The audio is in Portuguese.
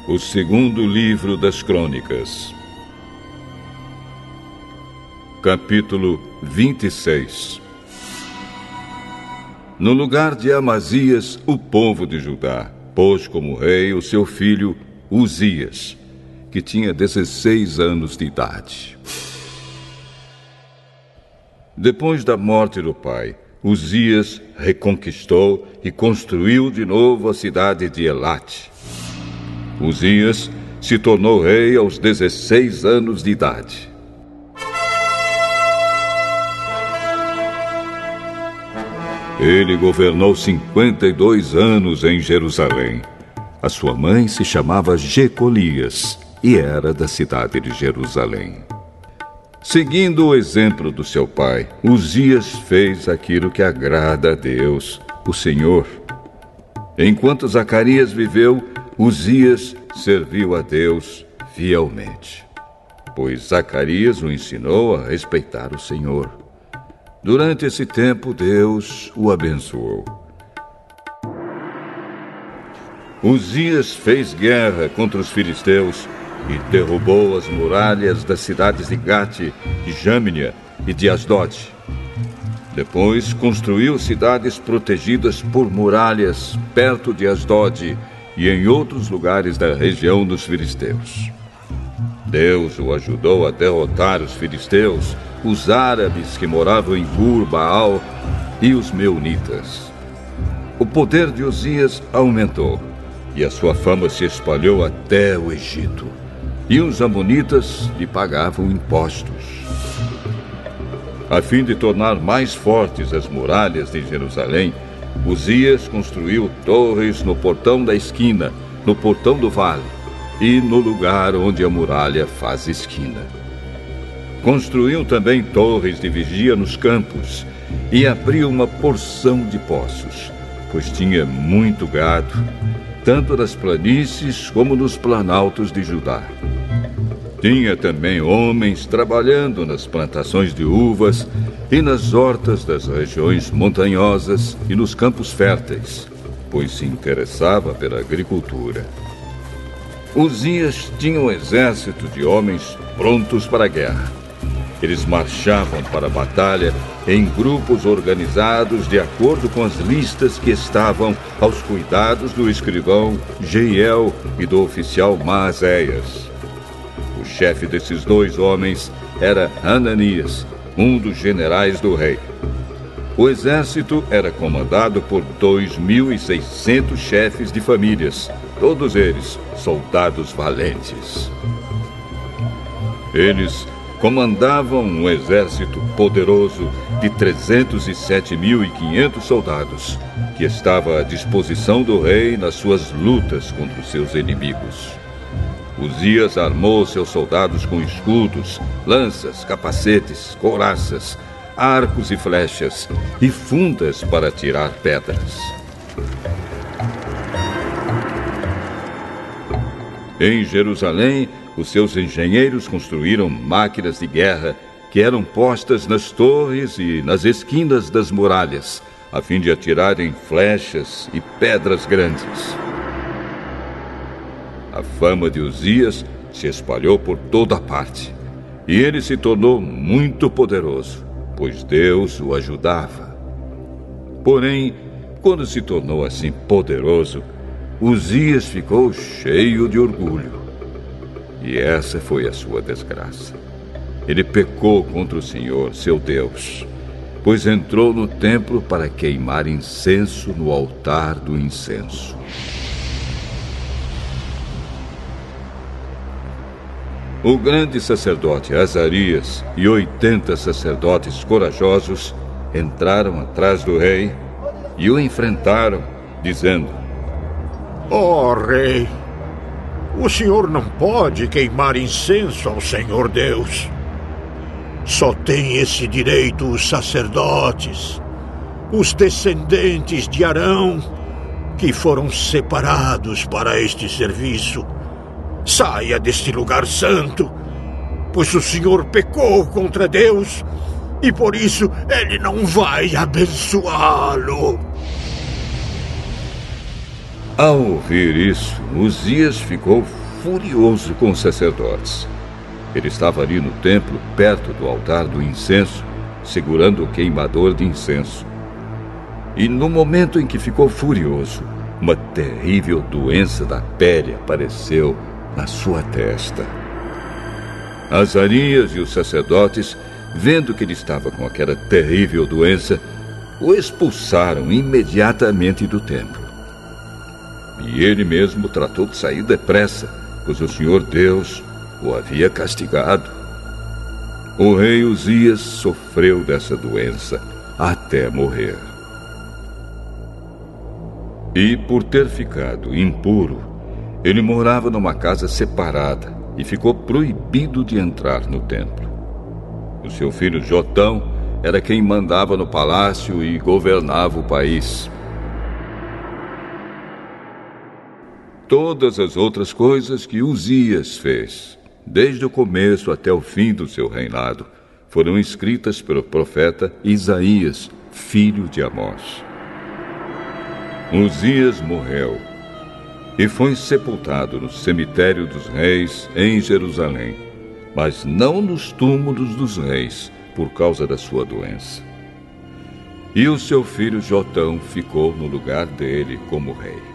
O segundo livro das Crônicas. Capítulo 26. No lugar de Amazias, o povo de Judá pôs como rei o seu filho Uzias, que tinha 16 anos de idade. Depois da morte do pai, Uzias reconquistou e construiu de novo a cidade de Elate. Uzias se tornou rei aos 16 anos de idade. Ele governou 52 anos em Jerusalém. A sua mãe se chamava Jecolias e era da cidade de Jerusalém. Seguindo o exemplo do seu pai, Uzias fez aquilo que agrada a Deus, o Senhor. Enquanto Zacarias viveu, Uzias serviu a Deus fielmente, pois Zacarias o ensinou a respeitar o Senhor. Durante esse tempo, Deus o abençoou. Uzias fez guerra contra os filisteus e derrubou as muralhas das cidades de Gate, de Jâmnia e de Asdod. Depois construiu cidades protegidas por muralhas perto de Asdod e em outros lugares da região dos filisteus. Deus o ajudou a derrotar os filisteus, os árabes que moravam em Gur-Baal e os meunitas. O poder de Uzias aumentou e a sua fama se espalhou até o Egito. E os amonitas lhe pagavam impostos. A fim de tornar mais fortes as muralhas de Jerusalém, Uzias construiu torres no portão da esquina, no portão do vale e no lugar onde a muralha faz esquina. Construiu também torres de vigia nos campos e abriu uma porção de poços, pois tinha muito gado, tanto nas planícies como nos planaltos de Judá. Tinha também homens trabalhando nas plantações de uvas e nas hortas das regiões montanhosas e nos campos férteis, pois se interessava pela agricultura. Uzias tinha um exército de homens prontos para a guerra. Eles marchavam para a batalha em grupos organizados de acordo com as listas que estavam aos cuidados do escrivão Jeiel e do oficial Maazéias. O chefe desses dois homens era Hananias, um dos generais do rei. O exército era comandado por 2.600 chefes de famílias, todos eles soldados valentes. Eles comandavam um exército poderoso de 307.500 soldados, que estava à disposição do rei nas suas lutas contra os seus inimigos. Uzias armou seus soldados com escudos, lanças, capacetes, couraças, arcos e flechas e fundas para atirar pedras. Em Jerusalém, os seus engenheiros construíram máquinas de guerra que eram postas nas torres e nas esquinas das muralhas, a fim de atirarem flechas e pedras grandes. A fama de Uzias se espalhou por toda parte, e ele se tornou muito poderoso, pois Deus o ajudava. Porém, quando se tornou assim poderoso, Uzias ficou cheio de orgulho. E essa foi a sua desgraça. Ele pecou contra o Senhor, seu Deus, pois entrou no templo para queimar incenso no altar do incenso. O grande sacerdote Azarias e 80 sacerdotes corajosos entraram atrás do rei e o enfrentaram, dizendo: Ó rei, o senhor não pode queimar incenso ao Senhor Deus. Só tem esse direito os sacerdotes, os descendentes de Arão, que foram separados para este serviço. Saia deste lugar santo, pois o senhor pecou contra Deus e por isso ele não vai abençoá-lo. Ao ouvir isso, Uzias ficou furioso com os sacerdotes. Ele estava ali no templo, perto do altar do incenso, segurando o queimador de incenso. E no momento em que ficou furioso, uma terrível doença da pele apareceu na sua testa. Azarias e os sacerdotes, vendo que ele estava com aquela terrível doença, o expulsaram imediatamente do templo. E ele mesmo tratou de sair depressa, pois o Senhor Deus o havia castigado. O rei Uzias sofreu dessa doença até morrer. E por ter ficado impuro, ele morava numa casa separada e ficou proibido de entrar no templo. O seu filho Jotão era quem mandava no palácio e governava o país. Todas as outras coisas que Uzias fez, desde o começo até o fim do seu reinado, foram escritas pelo profeta Isaías, filho de Amós. Uzias morreu e foi sepultado no cemitério dos reis em Jerusalém, mas não nos túmulos dos reis, por causa da sua doença. E o seu filho Jotão ficou no lugar dele como rei.